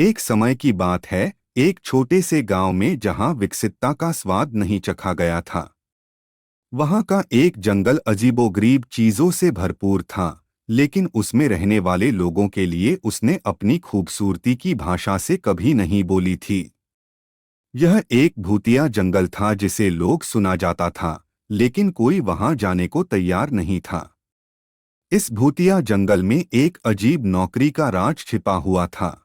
एक समय की बात है, एक छोटे से गांव में जहां विकसितता का स्वाद नहीं चखा गया था। वहां का एक जंगल अजीबोगरीब चीजों से भरपूर था, लेकिन उसमें रहने वाले लोगों के लिए उसने अपनी खूबसूरती की भाषा से कभी नहीं बोली थी। यह एक भूतिया जंगल था जिसे लोग सुना जाता था, लेकिन कोई वहां जाने को तैयार नहीं था। इस भूतिया जंगल में एक अजीब नौकरी का राज छिपा हुआ था।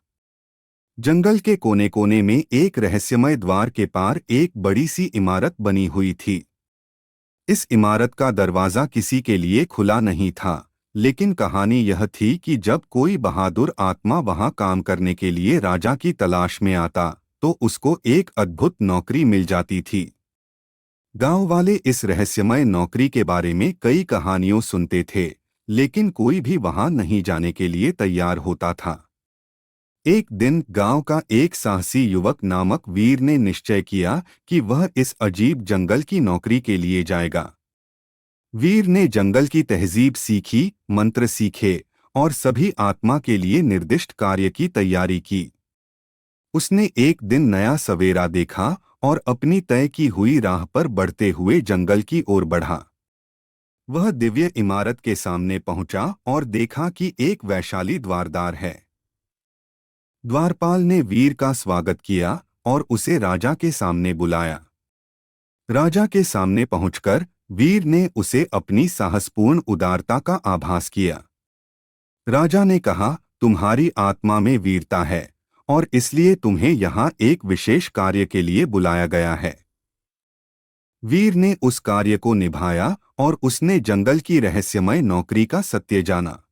जंगल के कोने कोने में एक रहस्यमय द्वार के पार एक बड़ी सी इमारत बनी हुई थी। इस इमारत का दरवाजा किसी के लिए खुला नहीं था, लेकिन कहानी यह थी कि जब कोई बहादुर आत्मा वहां काम करने के लिए राजा की तलाश में आता, तो उसको एक अद्भुत नौकरी मिल जाती थी। गांव वाले इस रहस्यमय नौकरी के बारे में कई कहानियों सुनते थे, लेकिन कोई भी वहां नहीं जाने के लिए तैयार होता था। एक दिन गांव का एक साहसी युवक नामक वीर ने निश्चय किया कि वह इस अजीब जंगल की नौकरी के लिए जाएगा। वीर ने जंगल की तहजीब सीखी, मंत्र सीखे और सभी आत्मा के लिए निर्दिष्ट कार्य की तैयारी की। उसने एक दिन नया सवेरा देखा और अपनी तय की हुई राह पर बढ़ते हुए जंगल की ओर बढ़ा। वह दिव्य इमारत के सामने पहुंचा और देखा कि एक वैशाली द्वारदार है। द्वारपाल ने वीर का स्वागत किया और उसे राजा के सामने बुलाया। राजा के सामने पहुंचकर वीर ने उसे अपनी साहसपूर्ण उदारता का आभास किया। राजा ने कहा, तुम्हारी आत्मा में वीरता है और इसलिए तुम्हें यहाँ एक विशेष कार्य के लिए बुलाया गया है। वीर ने उस कार्य को निभाया और उसने जंगल की रहस्यमय नौकरी का सत्य जाना।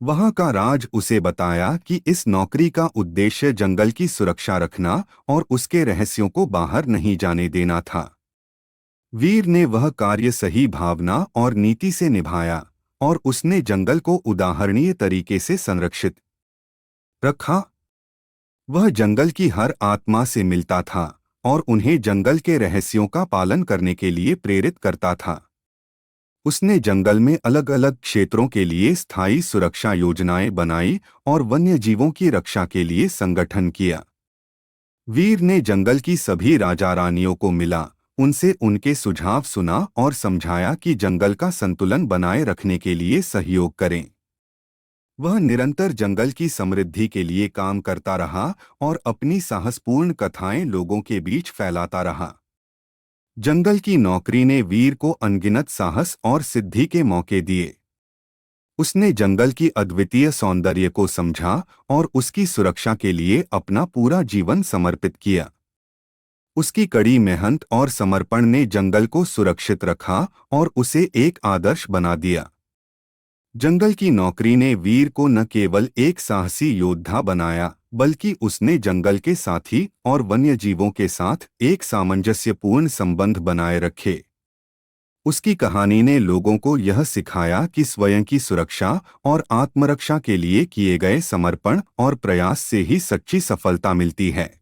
वहां का राज उसे बताया कि इस नौकरी का उद्देश्य जंगल की सुरक्षा रखना और उसके रहस्यों को बाहर नहीं जाने देना था। वीर ने वह कार्य सही भावना और नीति से निभाया और उसने जंगल को उदाहरणीय तरीके से संरक्षित रखा। वह जंगल की हर आत्मा से मिलता था और उन्हें जंगल के रहस्यों का पालन करने के लिए प्रेरित करता था। उसने जंगल में अलग अलग क्षेत्रों के लिए स्थायी सुरक्षा योजनाएं बनाई और वन्य जीवों की रक्षा के लिए संगठन किया। वीर ने जंगल की सभी राजा रानियों को मिला, उनसे उनके सुझाव सुना और समझाया कि जंगल का संतुलन बनाए रखने के लिए सहयोग करें। वह निरंतर जंगल की समृद्धि के लिए काम करता रहा और अपनी साहसपूर्ण कथाएं लोगों के बीच फैलाता रहा। जंगल की नौकरी ने वीर को अनगिनत साहस और सिद्धि के मौके दिए। उसने जंगल की अद्वितीय सौंदर्य को समझा और उसकी सुरक्षा के लिए अपना पूरा जीवन समर्पित किया। उसकी कड़ी मेहनत और समर्पण ने जंगल को सुरक्षित रखा और उसे एक आदर्श बना दिया। जंगल की नौकरी ने वीर को न केवल एक साहसी योद्धा बनाया, बल्कि उसने जंगल के साथी और वन्य जीवों के साथ एक सामंजस्यपूर्ण संबंध बनाए रखे। उसकी कहानी ने लोगों को यह सिखाया कि स्वयं की सुरक्षा और आत्मरक्षा के लिए किए गए समर्पण और प्रयास से ही सच्ची सफलता मिलती है।